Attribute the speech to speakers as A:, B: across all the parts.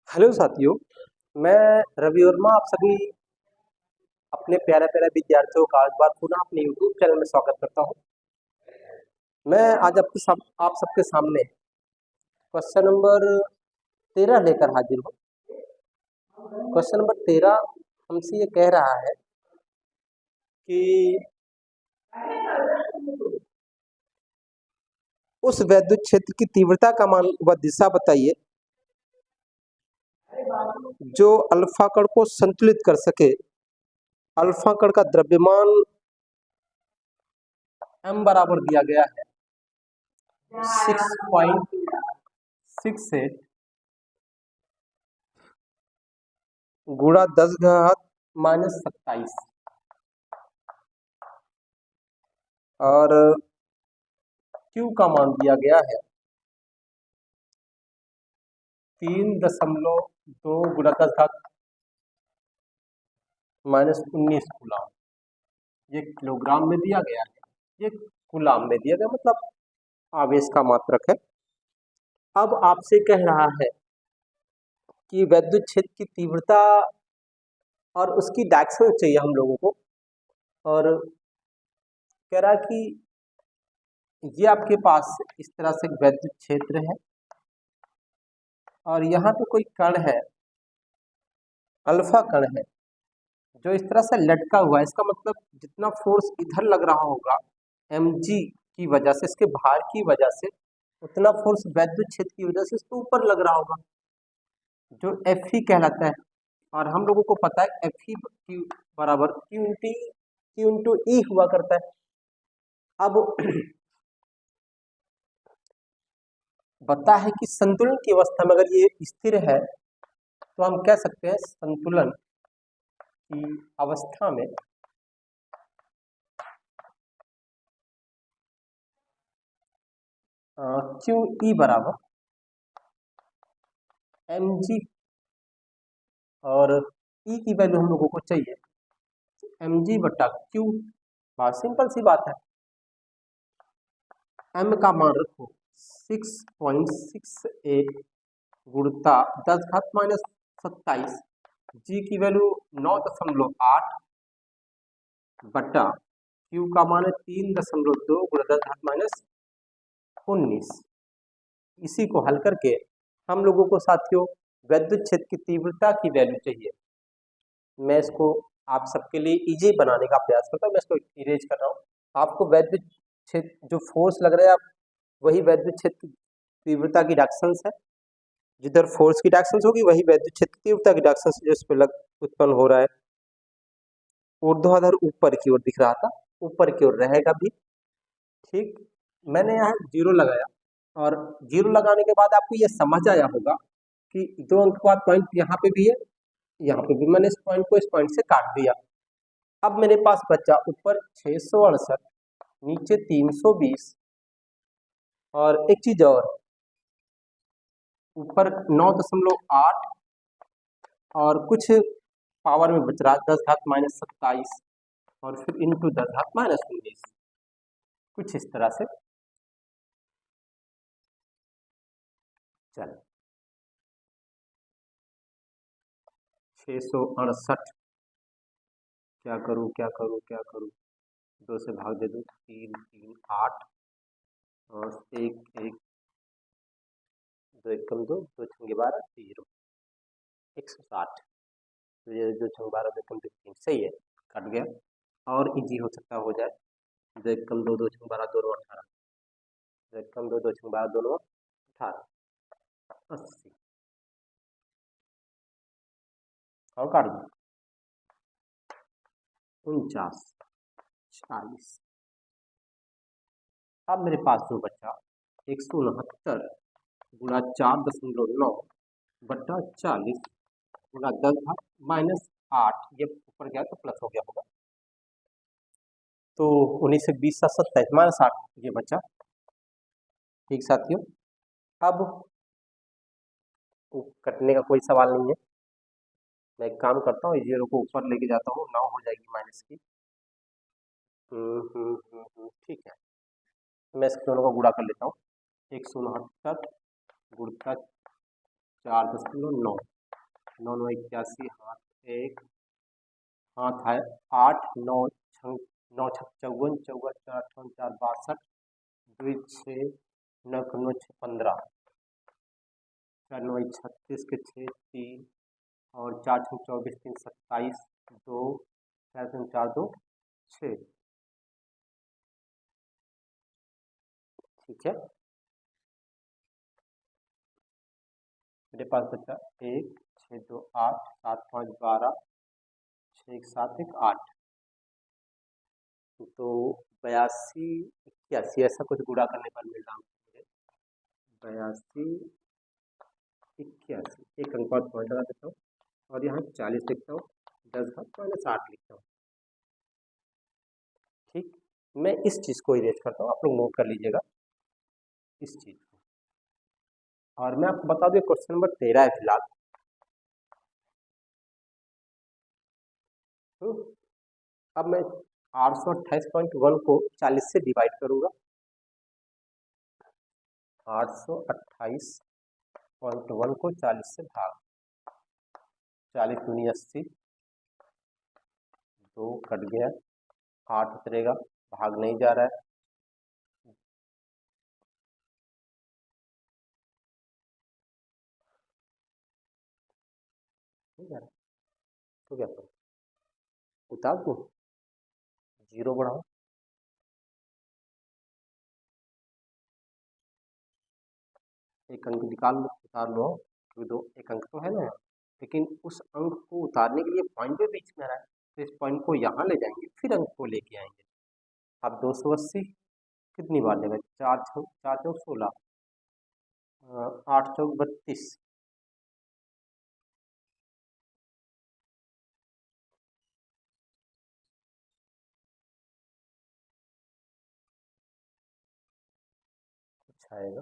A: Hello साथियों। मैं रवि वर्मा आप सभी अपने प्यारे प्यारे विद्यार्थियों का आज बार पुनः अपने यूट्यूब चैनल में स्वागत करता हूं। मैं आज आप सबके सामने क्वेश्चन नंबर 13 लेकर हाजिर हूं। क्वेश्चन नंबर 13 हमसे ये कह रहा है कि उस वैद्युत क्षेत्र की तीव्रता का मान व दिशा बताइए जो अल्फा कण को संतुलित कर सके। अल्फा कण का द्रव्यमान m बराबर दिया गया है 6.68 गुणा 10⁻⁻27 और Q का मान दिया गया है 3.2 गुणा 10⁻⁻19 कूलाम। ये किलोग्राम में दिया गया है, ये कूलाम में दिया गया, मतलब आवेश का मात्रक है। अब आपसे कह रहा है कि वैद्युत क्षेत्र की तीव्रता और उसकी डायरेक्शन चाहिए हम लोगों को, और कह रहा है कि ये आपके पास इस तरह से वैद्युत क्षेत्र है और यहाँ पे कोई कण है, अल्फा कण है जो इस तरह से लटका हुआ है। इसका मतलब जितना फोर्स इधर लग रहा होगा mg की वजह से, इसके भार की वजह से, उतना फोर्स वैद्युत क्षेत्र की वजह से इसके ऊपर लग रहा होगा जो Fe कहलाता है। और हम लोगों को पता है Fe बराबर Q इंटू E हुआ करता है। अब बता है कि संतुलन की अवस्था में अगर ये स्थिर है तो हम कह सकते हैं संतुलन की अवस्था में QE बराबर mg, और E की वैल्यू हम लोगों को चाहिए mg बटा Q। बात सिंपल सी बात है। m का मान रखो 6.68 गुणा 10⁻⁻27, G की वैल्यू 9.8 बटा Q का मान है 3.2 गुणा 10⁻⁻19। इसी को हल करके हम लोगों को साथियों वैद्युत क्षेत्र की तीव्रता की वैल्यू चाहिए। मैं इसको आप सबके लिए इजी बनाने का प्रयास करता हूँ, मैं इसको इरेज कर रहा हूँ। आपको वैद्युत क्षेत्र जो फोर्स लग रहा है, आप वही वैद्युत क्षेत्र की तीव्रता की डायरेक्शंस है। जिधर फोर्स की डायरेक्शंस होगी वही वैद्युत क्षेत्र की तीव्रता की डायरेक्शंस जो इस पर उत्पन्न हो रहा है। ऊर्ध्वाधर ऊपर की ओर दिख रहा था, ऊपर की ओर रहेगा भी। ठीक, मैंने यहाँ 0 लगाया, और 0 लगाने के बाद आपको यह समझ आया होगा कि 2 अंक बाद पॉइंट यहाँ पे भी है, यहाँ पे भी मैंने इस पॉइंट को इस पॉइंट से काट दिया। अब मेरे पास बचा ऊपर 668, नीचे 320, और एक चीज और, ऊपर 9.8 और कुछ पावर में बच रहा 10⁻⁻27 और फिर इंटू 10⁻⁻19, कुछ इस तरह से। चल 668, क्या करूं 2 से भाग दे दूं, 3 3 8 और 1 1 2 एकम 2 2 छंगे 12 0 160। तो ये 2 छंगे 12 2 एकम 3 सही है, कट गया। और इजी हो सकता हो जाए, 2 एकम 2 2 छंगे 12 2 18, 2 एकम 2 2 छंगे 12 2 18, 80 और काट दो 49 40। अब मेरे पास जो बचा 169 गुणा 4.9 बटा 40 गुणा 10⁻⁻8, ये ऊपर गया तो प्लस हो गया होगा, तो 19 से 20 27 -8 ये बचा। ठीक साथियों, अब कटने का कोई सवाल नहीं है। मैं एक काम करता हूँ, 0 को ऊपर लेके जाता हूँ, 9 हो जाएगी माइनस की। ठीक है, मैं इस दोनों को गुणा कर लेता हूँ। 169 गुणा 4.9 9 9 81, हाथ 1, हाथ है 8, 9 9 छक 54, 54 4 4 62, 2 6 9 9 6 15, 4 9 36 के 6 3 और 4 6 24 3 27, 2 4 3 4 2 6। ठीक है, मेरे पास बचा 1 6 2 8 7 5 12 6 1 7 1 8, तो 82 81 ऐसा कुछ गुणा करने पर मिल रहा मुझे 82 81, एक अंक और पॉइंट लगा देता हूँ और यहाँ 40 लिखता हूँ, 10 घात माइनस 8 लिखता हूँ। ठीक, मैं इस चीज़ को इरेज करता हूँ, आप लोग नोट कर लीजिएगा इस चीज़ को। और मैं आपको बता दूँ क्वेश्चन नंबर 13 है फिलहाल। अब मैं 828.1 को 40 से डिवाइड करूँगा, 828.1 को 40 से भाग, 40 दूनी 80, 2 कट गया, 8 उतरेगा, भाग नहीं जा रहा है, नहीं जा रहा तो क्या करूँ, उतार दूँ, 0 बढ़ाओ, एक अंक निकाल लो, उतार लो, क्योंकि 2 एक अंक तो है ना, लेकिन उस अंक को उतारने के लिए पॉइंट भी बीच में आ रहा है, तो इस पॉइंट को यहाँ ले जाएंगे, फिर अंक को लेके आएंगे। अब 280 कितनी बार लेगा, 4 चौक 16, 8 चौक 32, अच्छा आएगा,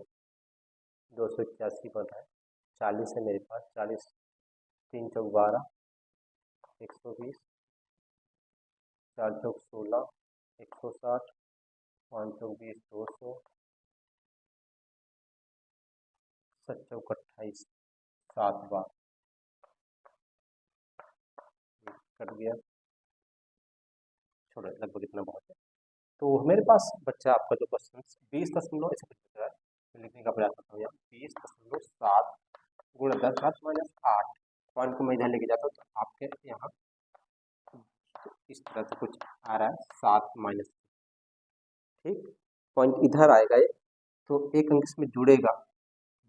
A: 281 बन रहा है, 40 है मेरे पास, 40 3 चौक 12, 120, 4 चौक 16, 160, 5 चौक 20, 200, 7 चौक 28, 7 बार कट गया, छोड़ो लगभग इतना बहुत है। तो मेरे पास बच्चा आपका जो क्वेश्चन 20 ऐसे कुछ बच रहा है, मैं लिखने का प्रयास करता हूँ यहाँ 20.7 गुणा 10 घात माइनस 8, पॉइंट को मैं इधर लेके जाता हूँ तो आपके यहाँ इस तरह से कुछ आ रहा है 7 माइनस, ठीक, पॉइंट इधर आएगा ये, तो एक अंक इसमें जुड़ेगा,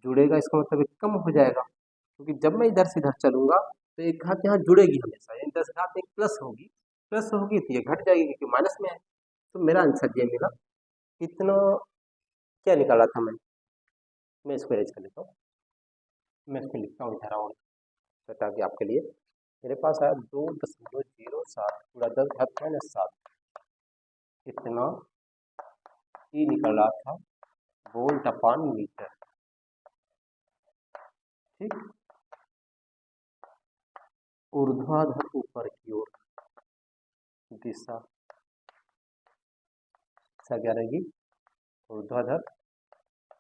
A: जुड़ेगा इसका मतलब एक कम हो जाएगा, क्योंकि जब मैं इधर से इधर चलूंगा तो एक घात यहाँ जुड़ेगी हमेशा, यानी 10 घात एक प्लस होगी तो ये घट जाएगी क्योंकि माइनस में है, तो मेरा आंसर ये मिला। इतना क्या निकाला था मैं इसको अरेंज कर लेता हूँ, मैं इसको लिखता हूँ इधर और ताकि आपके लिए, मेरे पास आया 2.07 पूरा 10 घात माइनस 7, इतना ई निकल रहा था वोल्ट अपान मीटर। ठीक, ऊर्ध्वाधर ऊपर की ओर दिशा क्या रहेगी, ऊर्ध्वाधर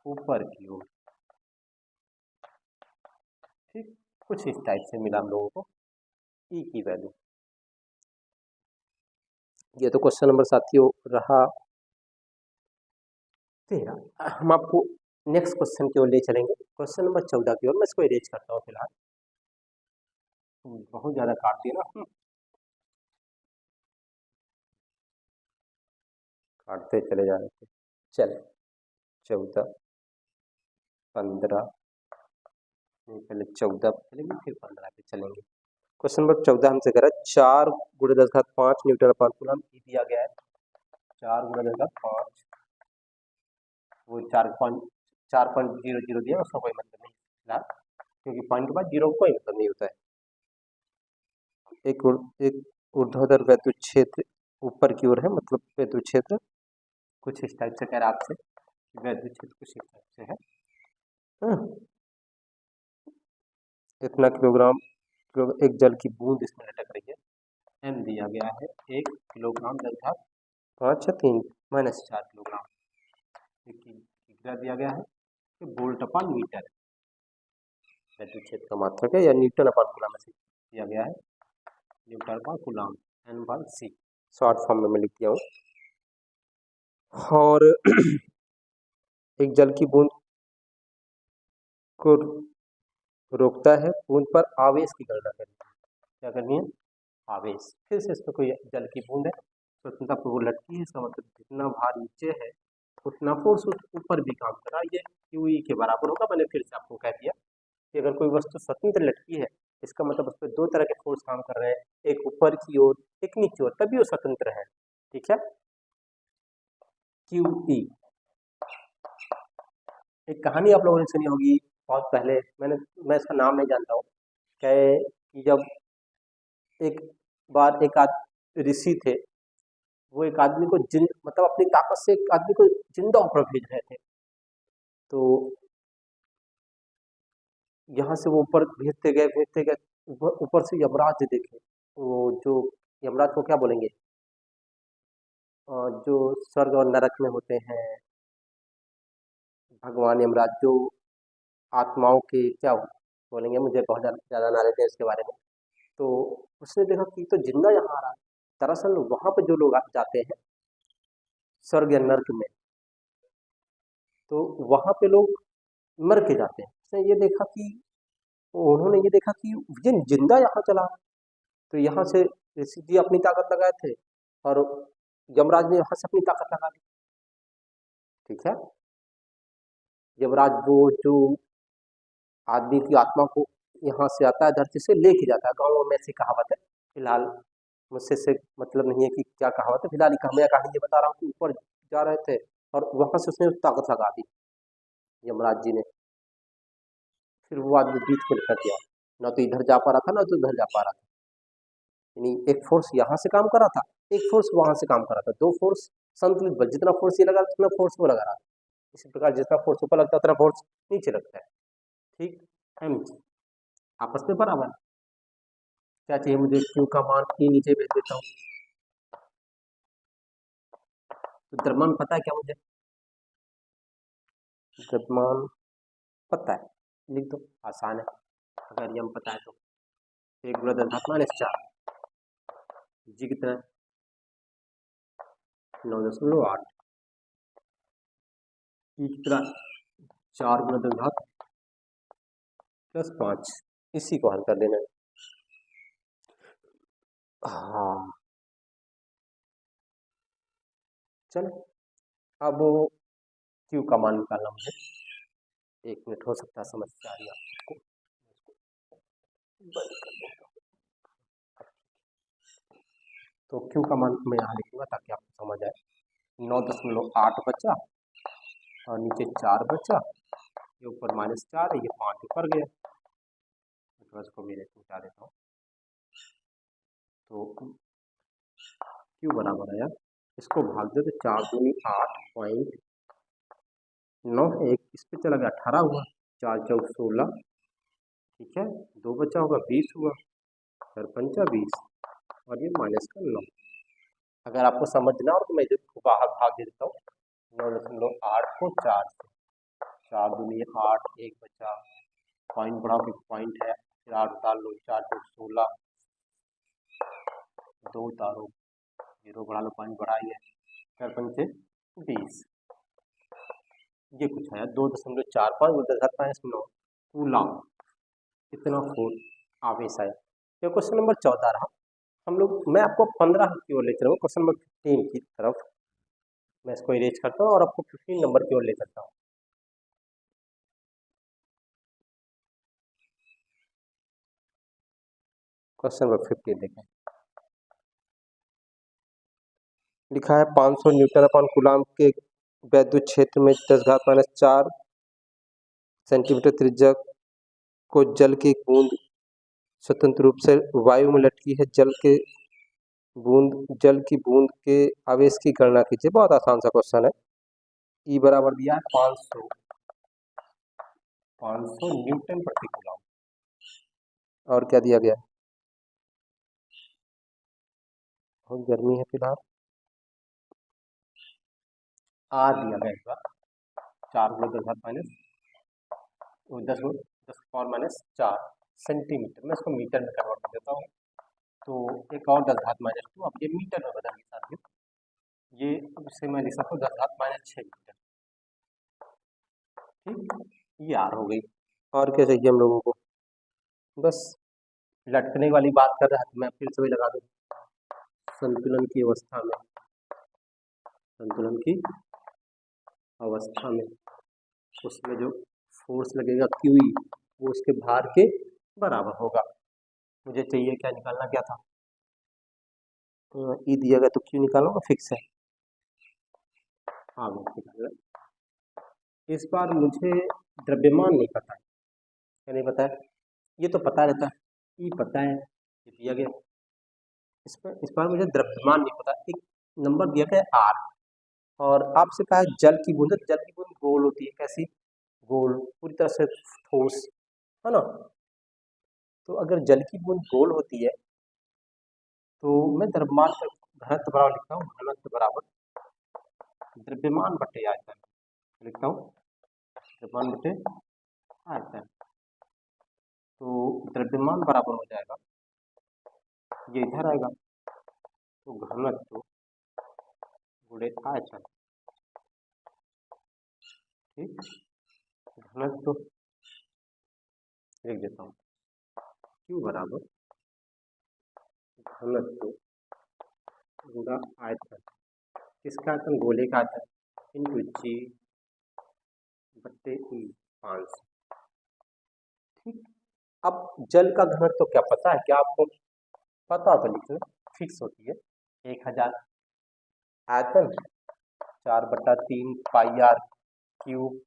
A: ऊपर की ओर। ठीक, कुछ इस टाइप से मिला हम लोगों को ई की वैल्यू। ये तो क्वेश्चन नंबर साथियों रहा 13। हम आपको नेक्स्ट क्वेश्चन की ओर ले चलेंगे, क्वेश्चन नंबर 14 की ओर। मैं इसको इरेज करता हूँ फिलहाल, बहुत ज्यादा काट दिया ना, काटते चले जा रहे थे। चल 14 15, पहले 14 पे चलेंगे फिर 15 पे चलेंगे। क्वेश्चन नंबर 14 हमसे कह रहा है 4 गुणे 10 घात 5 न्यूटन अपान कूलम ई दिया गया है। 4 गुणे 10 घात 5, वो 4.00 दिया, उसका कोई मतलब नहीं फिलहाल, क्योंकि पॉइंट के बाद जीरो कोई मतलब नहीं होता है। एक ऊर्ध्वाधर वैद्युत क्षेत्र ऊपर की ओर है, मतलब वैद्युत क्षेत्र कुछ इस टाइप से कह रहा है आपसे, वैद्युत क्षेत्र कुछ इस टाइप से है। इतना किलोग्राम एक जल की बूंद इसमें लटक रही है, एम दिया गया है 1 किलोग्राम 10 घात 5 या 3 माइनस 4 किलोग्राम, किग्रा दिया गया है, वोल्ट अपान मीटर है। वैद्युत क्षेत्र का मात्रक है, या न्यूटन अपॉन कूलम में दिया गया है, Newton upon coulomb N/c, short form में मैं लिख दिया हूँ। और एक जल की बूंद को रोकता है, बूंद पर आवेश की गणना करनी है। क्या करनी है? आवेश। फिर से इसमें कोई जल की बूंद है, स्वतंत्रता पूर्वक लटकी है, इसका मतलब जितना भार नीचे है उतना फोर्स ऊपर भी काम कर रहा है, ये QE के बराबर होगा। मैंने फिर से आपको कह दिया कि अगर कोई वस्तु स्वतंत्र लटकी है, इसका मतलब उस पर दो तरह के फोर्स काम कर रहे हैं, एक ऊपर की ओर, एक नीचे ओर, तभी वो स्वतंत्र है। ठीक है, QE। एक कहानी आप लोगों ने सुनी होगी बहुत पहले, मैं इसका नाम नहीं जानता हूँ, कि जब एक बार एक ऋषि थे, वो एक आदमी को मतलब अपनी ताकत से एक आदमी को जिंदा ऊपर भेज रहे थे। तो यहाँ से वो ऊपर भेजते गए, ऊपर से यमराज देखे, वो जो यमराज को क्या बोलेंगे, जो स्वर्ग और नरक में होते हैं, भगवान यमराज, जो आत्माओं के क्या बोलेंगे, मुझे बहुत ज़्यादा नॉलेज है इसके बारे में। तो उसने देखा कि तो जिंदा यहाँ आ रहा है। दरअसल वहाँ पर जो लोग जाते हैं स्वर्ग या नर्क में, तो वहाँ पे लोग मर के जाते हैं। उसने ये देखा कि उन्होंने ये देखा कि ये जिंदा यहाँ चला, तो यहाँ से ऋषि जी अपनी ताकत लगाए थे और यमराज ने यहाँ से अपनी ताकत लगा दी। ठीक है, यमराज वो जो आदमी की आत्मा को यहाँ से आता है धरती से लेके जाता है। गाँव में ऐसी कहावत है, फिलहाल मुझसे से मतलब नहीं है कि क्या कहावत है, फिलहाल मैं कहानी ये बता रहा हूँ कि ऊपर जा रहे थे और वहां से उसने ताकत लगा दी यमराज जी ने। फिर वो आदमी बीच में लटक गया, ना तो इधर जा पा रहा था ना तो उधर जा पा रहा था। यानी एक फोर्स यहाँ से काम कर रहा था, एक फोर्स वहां से काम कर रहा था, दो फोर्स संतुलित बल, जितना फोर्स ये लगा उतना फोर्स वो लगा रहा था। इसी प्रकार जितना फोर्स ऊपर लगता है उतना फोर्स नीचे लगता है। ठीक है, आपस में बराबर। क्या चाहिए मुझे? क्यू का मान ई नीचे भेज देता हूँ। तो द्रव्यमान पता है क्या मुझे? द्रव्यमान पता है, लिख दो, आसान है अगर ये हम पता है तो। एक गुणा 10⁻⁴ जी कितना है? 9.8। ई कितना? 4 × 10⁻+5। इसी को हल कर देना है। हाँ चलो, अब क्यू का मान निकालना मुझे 1 मिनट हो सकता है, समस्या आ रही है आपको, बंद कर देता हूँ। तो क्यू का मान मैं यहाँ लिखूंगा ताकि आपको समझ आए। 9.8 बचा और नीचे 4 बचा, ये ऊपर -4 है, ये 5 ऊपर गया, तो इसको मेरे पहुँचा देता हूँ। तो क्यू बराबर आया, इसको भाग दे तो 4 दूनी 8.9 है, एक इस पे चला गया 18 हुआ, 4 चौक 16, ठीक है, 2 बचा होगा 20 हुआ, 4 पंचा 20 और ये -9। अगर आपको समझना हो तो मैं इसको बाहर भाग दे देता हूँ। 9.8 को 4 से, 4 दूनी 8, एक बचा, पॉइंट बढ़ाओ कि पॉइंट है, फिर 8 उतार लो, 4 चौक 16, 2 उतारो, 0 बढ़ा लो, पॉइंट बढ़ाइए, 4 पंचे 20, ये कुछ है 2.45 × 10⁻⁹ कूलम, इतना फोर्स आवेश आया। ये क्वेश्चन नंबर 14 रहा। हम लोग, मैं आपको 15 की ओर ले चलूँगा, क्वेश्चन नंबर 15 की तरफ। मैं इसको इरेज करता हूँ और आपको 15 नंबर की ओर ले चलता हूँ। क्वेश्चन नंबर 15 देखें, लिखा है 500 न्यूटन अपॉन कूलम के वैद्युत क्षेत्र में 10⁻⁴ सेंटीमीटर त्रिज्या को जल की एक बूंद स्वतंत्र रूप से वायु में लटकी है, जल की बूंद के आवेश की गणना कीजिए। बहुत आसान सा क्वेश्चन है। ई बराबर दिया है 500 न्यूटन प्रति कूलम, और क्या दिया गया? बहुत गर्मी है फिलहाल। आर दिया गया इस बार 4 × 10⁻⁻, 10 10⁻⁴ सेंटीमीटर। मैं इसको मीटर में कन्वर्ट कर देता हूँ, तो एक और 10⁻², अब ये मीटर में बदल गया साथियों, ये अब इससे मैं लिख सकता हूँ 10⁻6 मीटर। ठीक, ये आर हो गई। और क्या चाहिए हम लोगों को, बस लटकने वाली बात कर रहा था, मैं फिर से वही लगा दूँ, संतुलन की अवस्था में, संतुलन की अवस्था में उसमें जो फोर्स लगेगा क्यू ई, वो उसके भार के बराबर होगा। मुझे चाहिए क्या निकालना, क्या था, ई दिया गया तो क्यू निकालूंगा, फिक्स है। हाँ वो निकालना। इस बार मुझे द्रव्यमान नहीं पता है, क्या नहीं पता है, ये तो पता रहता है, ई पता है, ये दिया गया। इस बार मुझे द्रव्यमान नहीं पता। एक नंबर दिया गया आर, और आपसे कहा है जल की बूंद, जल की बूंद गोल होती है, कैसी, गोल, पूरी तरह से ठोस, है ना। तो अगर जल की बूंद गोल होती है तो मैं द्रव्यमान का घनत्व बराबर लिखता हूँ, घनत्व बराबर द्रव्यमान बटे आयतन, लिखता हूँ द्रव्यमान बटे आयतन। तो द्रव्यमान बराबर हो जाएगा, ये इधर आएगा, तो घनत्व गुणे आयतन। ठीक, घनत्व लिख देता हूँ, क्यू बराबर घनत्व गुणा आयतन, किसका आयतन, गोले का आयतन, इंटू जी बट्टे ई 500। ठीक, अब जल का घनत्व क्या पता है, क्या आपको पता, तो लिख लो, फिक्स होती है 1000, आयतन 4/3 पाई आर क्यूब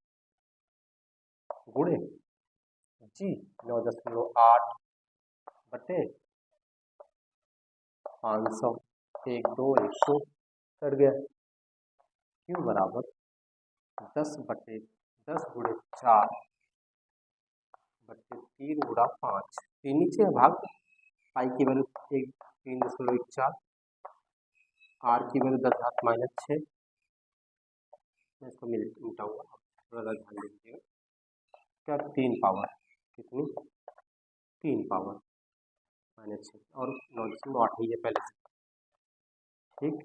A: गुणे जी 9.8 बटे 500, 1 2 100 कट गया। क्यू बराबर 10/10 गुणे 4 बटे 3 गुणा 5, ये नीचे है भाग, पाई की वैल्यू 3.14, आर की वैल्यू 10⁻⁶। मैं इसको मिटाऊंगा, थोड़ा ध्यान दीजिएगा, क्या 3 पावर, कितनी, 3 पावर -6, और 9.8 ही है पहले से। ठीक,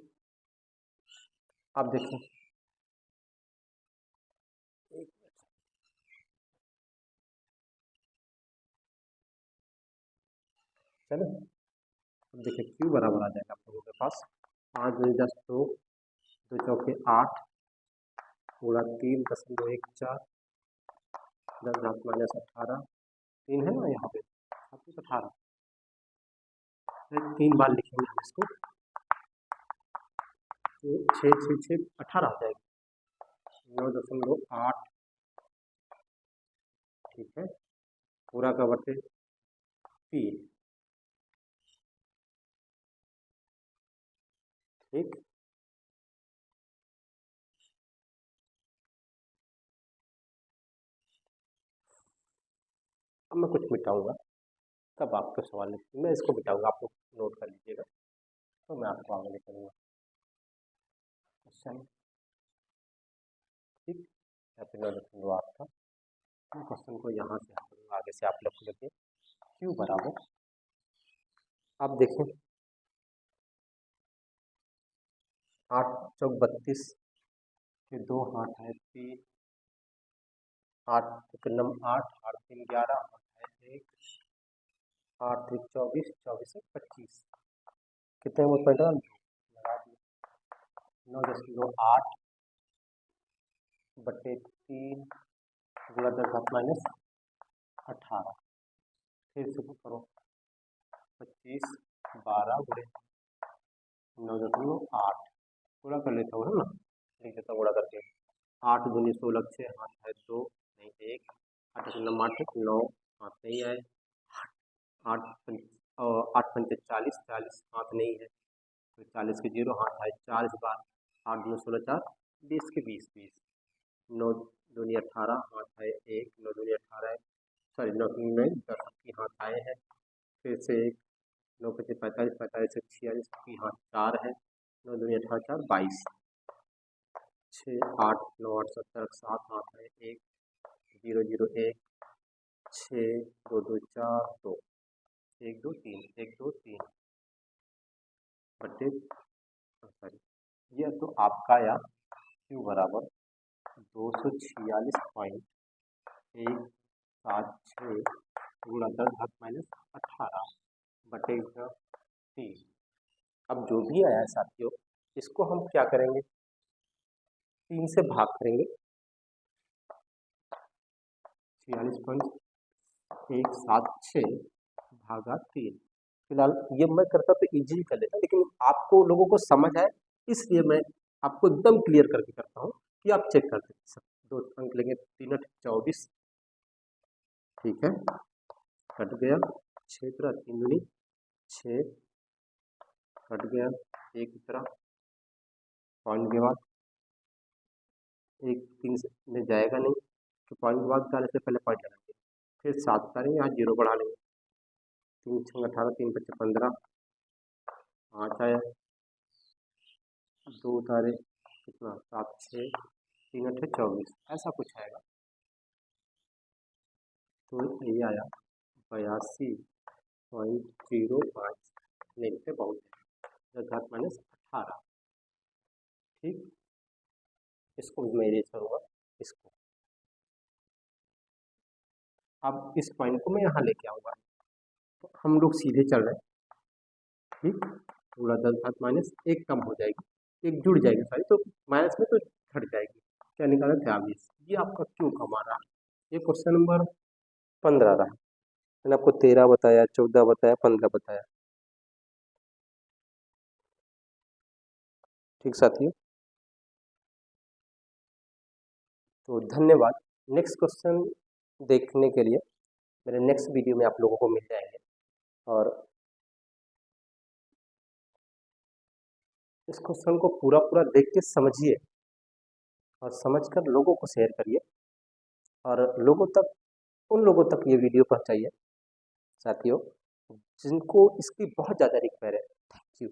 A: अब देखो, चलो अब देखिए क्यू बराबर आ जाएगा आप लोगों के पास 5 2 10 2 2 चौके 8 गुणा 3.14 10⁻⁸, 3 है ना यहाँ पे, 18, 3 बार लिखेंगे हम इसको, तो 6 6 6 18 हो जाएगा, 9.8, ठीक है, पूरा का बटे 3। ठीक, अब मैं कुछ मिटाऊंगा, तब आपके सवाल लिखिए, मैं इसको मिटाऊंगा, आप लोग नोट कर लीजिएगा, तो मैं आपको आगे लिखूंगा क्वेश्चन। ठीक, यहाँ पे 9.8 था, क्वेश्चन को यहाँ से आगे से आप लोग लिखिए, क्यू बराबर, आप देखें 8 चौक 32 के 2 हाथ है 3, 8 नम 8 8 3 11, 8 है 1, 8 3 24, 24 से 25, कितने वो पैटर्न लगा दिए, 9.8 बटे 3 गुणा 10⁻⁸, फिर से करो 25 12 गुणे 9.8, गुणा कर लेता हूँ, है ना, लिख देता हूँ गुणा करके, 8 दूनी 16, 6 हाथ है 2 नहीं 1, 8 8 9 हाथ नहीं आए, 8 8 पंचे 40, 40 हाथ नहीं है, तो 40 के 0 हाथ आए 4 इस बार, 8 दूनी 16 4 20 के 20 20, 9 दूनी 18 हाथ है 1, 9 दूनी 18 है, सॉरी 9 दूनी 10 की हाथ आए हैं, फिर से 1, 9 पचे 45, 45 से 46 की हाथ 4 है, 9 दूनी 18 4 22, 6 8 9 8 17 7 हाथ है 1 0 0 1, 6 2 2 4 2 1 2 3 1 2 3 बटे सॉरी यह तो आपका आया क्यू बराबर 246.176 गुणा 10⁻18 बटे 30। अब जो भी आया है साथियों, इसको हम क्या करेंगे, 3 से भाग करेंगे। 46.176 भागा 3। फिलहाल ये मैं करता तो इजी कर लेता, लेकिन आपको लोगों को समझ आए इसलिए मैं आपको एकदम क्लियर करके करता हूँ कि आप चेक कर सकते। 2 अंक लेंगे, 3 8 24, ठीक है, कट गया 6 3 दूनी 6, कट गया 1 तरह पॉइंट के बाद 1 3 में जाएगा नहीं, तो पॉइंट के बाद जाने से पहले पॉइंट लगाएंगे, फिर 7 करेंगे, यहाँ 0 बढ़ा लेंगे, 3 6 18 3 5 15, 5 आया, 2 उतारे कितना 7 6 3 8 24, ऐसा कुछ आएगा। तो ये आया 82.05 लिखते बहुत है 10⁻18, ठीक। इसको मैं इरेज करूँगा इसको। अब इस पॉइंट को मैं यहाँ लेके आऊँगा, तो हम लोग सीधे चल रहे हैं, ठीक। पूरा 10⁻1 कम हो जाएगी, एक जुड़ जाएगी सारी, तो माइनस में तो घट जाएगी। क्या निकाला 23, ये आपका क्यों कम आ रहा है। ये क्वेश्चन नंबर 15 रहा, मैंने आपको 13 बताया, 14 बताया, 15 बताया, ठीक साथियों। तो धन्यवाद। नेक्स्ट क्वेश्चन देखने के लिए मेरे नेक्स्ट वीडियो में आप लोगों को मिल जाएंगे, और इस क्वेश्चन को पूरा पूरा देख के समझिए और समझकर लोगों को शेयर करिए, और उन लोगों तक ये वीडियो पहुंचाइए साथियों जिनको इसकी बहुत ज़्यादा रिक्वायर है। Thank you.